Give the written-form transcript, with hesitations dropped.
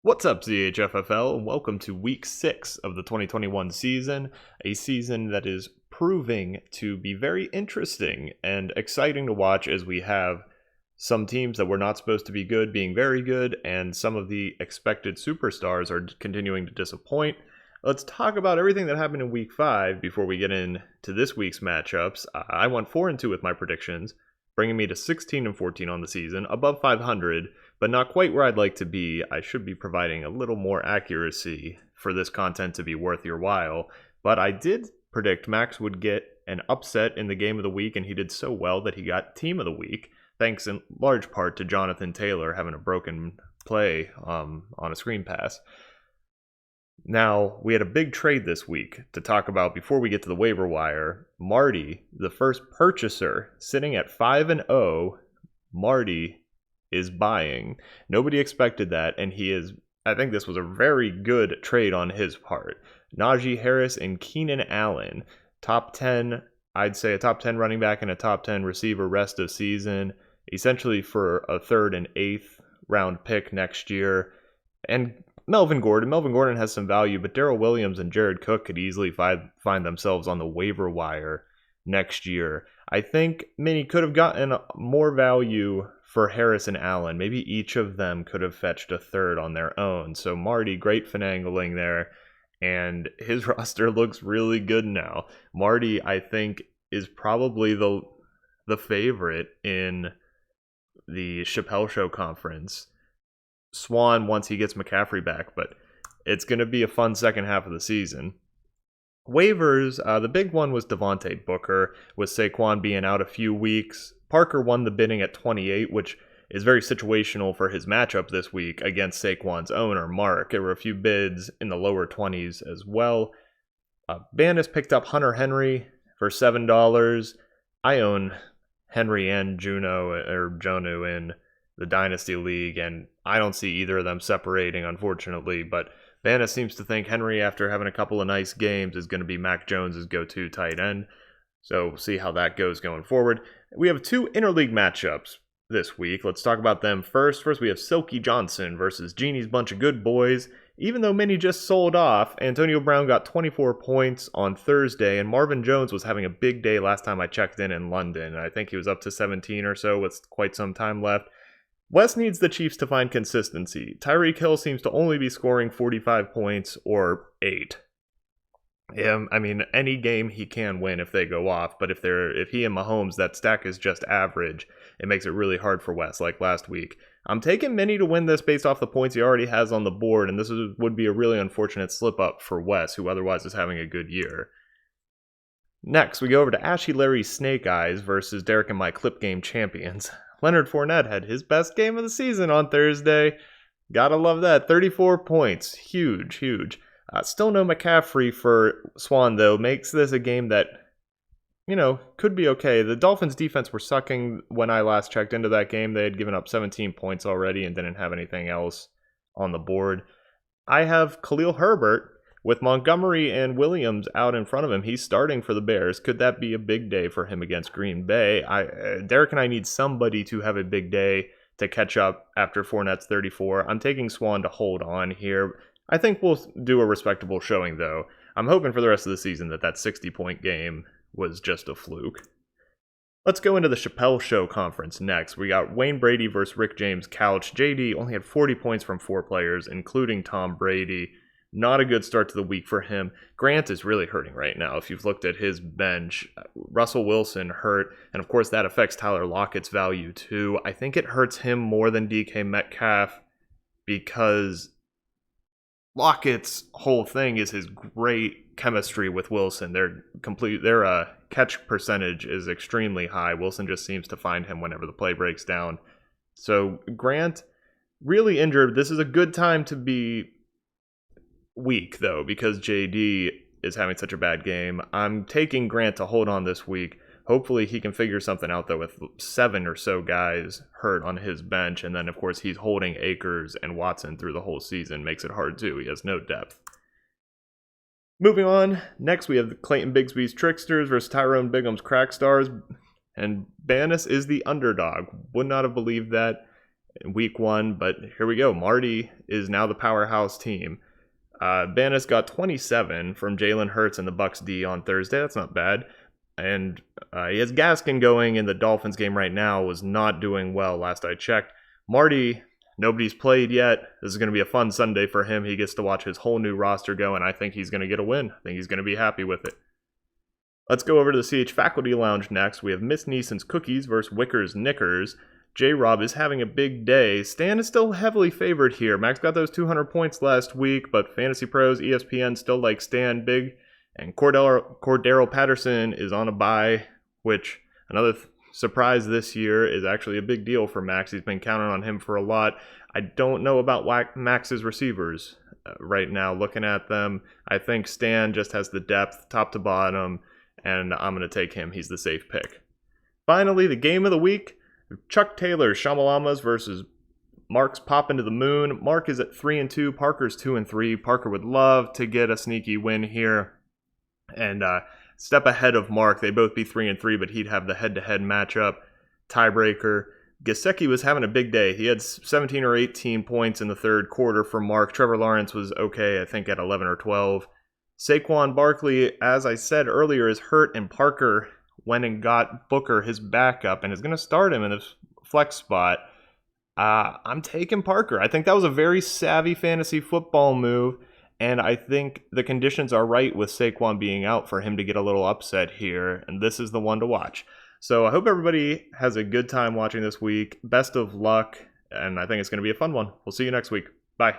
What's up, CHFFL, and welcome to Week 6 of the 2021 season, a season that is proving to be very interesting and exciting to watch as we have some teams that were not supposed to be good being very good, and some of the expected superstars are continuing to disappoint. Let's talk about everything that happened in Week 5 before we get into this week's matchups. I went 4-2 with my predictions, bringing me to 16-14 on the season, above 500, but not quite where I'd like to be. I should be providing a little more accuracy for this content to be worth your while, but I did predict Max would get an upset in the game of the week, and he did so well that he got team of the week, thanks in large part to Jonathan Taylor having a broken play on a screen pass. Now, we had a big trade this week to talk about before we get to the waiver wire. Marty, the first purchaser, sitting at 5-0. Marty is buying. Nobody expected that, and I think this was a very good trade on his part. Najee Harris and Keenan Allen, top 10, I'd say a top 10 running back and a top 10 receiver rest of season, essentially for a 3rd and 8th round pick next year. And Melvin Gordon has some value, but Darrell Williams and Jared Cook could easily find themselves on the waiver wire next year. I think many could have gotten more value for Harris and Allen. Maybe each of them could have fetched a 3rd on their own. So Marty, great finagling there, and his roster looks really good now. Marty, I think, is probably the favorite in the CHFFL Show conference. Swan once he gets McCaffrey back, but it's going to be a fun second half of the season. Waivers, the big one was Devontae Booker, with Saquon being out a few weeks. Parker won the bidding at 28, which is very situational for his matchup this week against Saquon's owner, Mark. There were a few bids in the lower 20s as well. Bandis picked up Hunter Henry for $7. I own Henry and Jonu in the Dynasty League, and I don't see either of them separating, unfortunately, but Bandis seems to think Henry, after having a couple of nice games, is going to be Mac Jones' go-to tight end. So we'll see how that goes going forward. We have 2 interleague matchups this week. Let's talk about them first. First, we have Silky Johnson versus Genie's Bunch of Good Boys. Even though many just sold off, Antonio Brown got 24 points on Thursday, and Marvin Jones was having a big day last time I checked in London. I think he was up to 17 or so with quite some time left. Wes needs the Chiefs to find consistency. Tyreek Hill seems to only be scoring 45 points or 8. I mean, any game he can win if they go off, but if he and Mahomes, that stack is just average, it makes it really hard for Wes, like last week. I'm taking Minnie to win this based off the points he already has on the board, and this would be a really unfortunate slip-up for Wes, who otherwise is having a good year. Next, we go over to Ashy Larry's Snake Eyes versus Derek and my Clip Game champions. Leonard Fournette had his best game of the season on Thursday. Gotta love that. 34 points. Huge. Still no McCaffrey for Swan, though. Makes this a game that, could be okay. The Dolphins' defense were sucking when I last checked into that game. They had given up 17 points already and didn't have anything else on the board. I have Khalil Herbert with Montgomery and Williams out in front of him. He's starting for the Bears. Could that be a big day for him against Green Bay? Derek and I need somebody to have a big day to catch up after Fournette's 34. I'm taking Swan to hold on here. I think we'll do a respectable showing, though. I'm hoping for the rest of the season that 60-point game was just a fluke. Let's go into the CHFFL Show conference next. We got Wayne Brady versus Rick James Couch. JD only had 40 points from 4 players, including Tom Brady. Not a good start to the week for him. Grant is really hurting right now. If you've looked at his bench, Russell Wilson hurt, and of course that affects Tyler Lockett's value too. I think it hurts him more than DK Metcalf because Lockett's whole thing is his great chemistry with Wilson. Their catch percentage is extremely high. Wilson just seems to find him whenever the play breaks down. So Grant, really injured. This is a good time to be weak, though, because JD is having such a bad game. I'm taking Grant to hold on this week. Hopefully he can figure something out, though, with 7 or so guys hurt on his bench. And then, of course, he's holding Akers and Watson through the whole season. Makes it hard, too. He has no depth. Moving on, next we have Clayton Bigsby's Tricksters versus Tyrone Bigham's Crack Stars. And Bannis is the underdog. Would not have believed that. in week 1, but here we go. Marty is now the powerhouse team. Bannis got 27 from Jalen Hurts and the Bucks D on Thursday. That's not bad. And he has Gaskin going in the Dolphins game right now, was not doing well last I checked. Marty, nobody's played yet. This is going to be a fun Sunday for him. He gets to watch his whole new roster go, and I think he's going to get a win. I think he's going to be happy with it. Let's go over to the CH Faculty Lounge next. We have Miss Neeson's Cookies versus Wicker's Knickers. J-Rob is having a big day. Stan is still heavily favored here. Max got those 200 points last week, but Fantasy Pros, ESPN still like Stan big. And Cordero Patterson is on a bye, which another surprise this year is actually a big deal for Max. He's been counting on him for a lot. I don't know about Max's receivers right now. Looking at them, I think Stan just has the depth top to bottom, and I'm going to take him. He's the safe pick. Finally, the game of the week. Chuck Taylor's Shamalamas versus Mark's Pop into the Moon. Mark is at 3-2. Parker's 2-3. Parker would love to get a sneaky win here and step ahead of Mark. They'd both be 3-3, but he'd have the head-to-head matchup. Tiebreaker. Gesicki was having a big day. He had 17 or 18 points in the third quarter for Mark. Trevor Lawrence was okay, I think, at 11 or 12. Saquon Barkley, as I said earlier, is hurt, and Parker went and got Booker, his backup, and is going to start him in the flex spot. I'm taking Parker. I think that was a very savvy fantasy football move, and I think the conditions are right with Saquon being out for him to get a little upset here, and this is the one to watch. So I hope everybody has a good time watching this week. Best of luck, and I think it's going to be a fun one. We'll see you next week. Bye.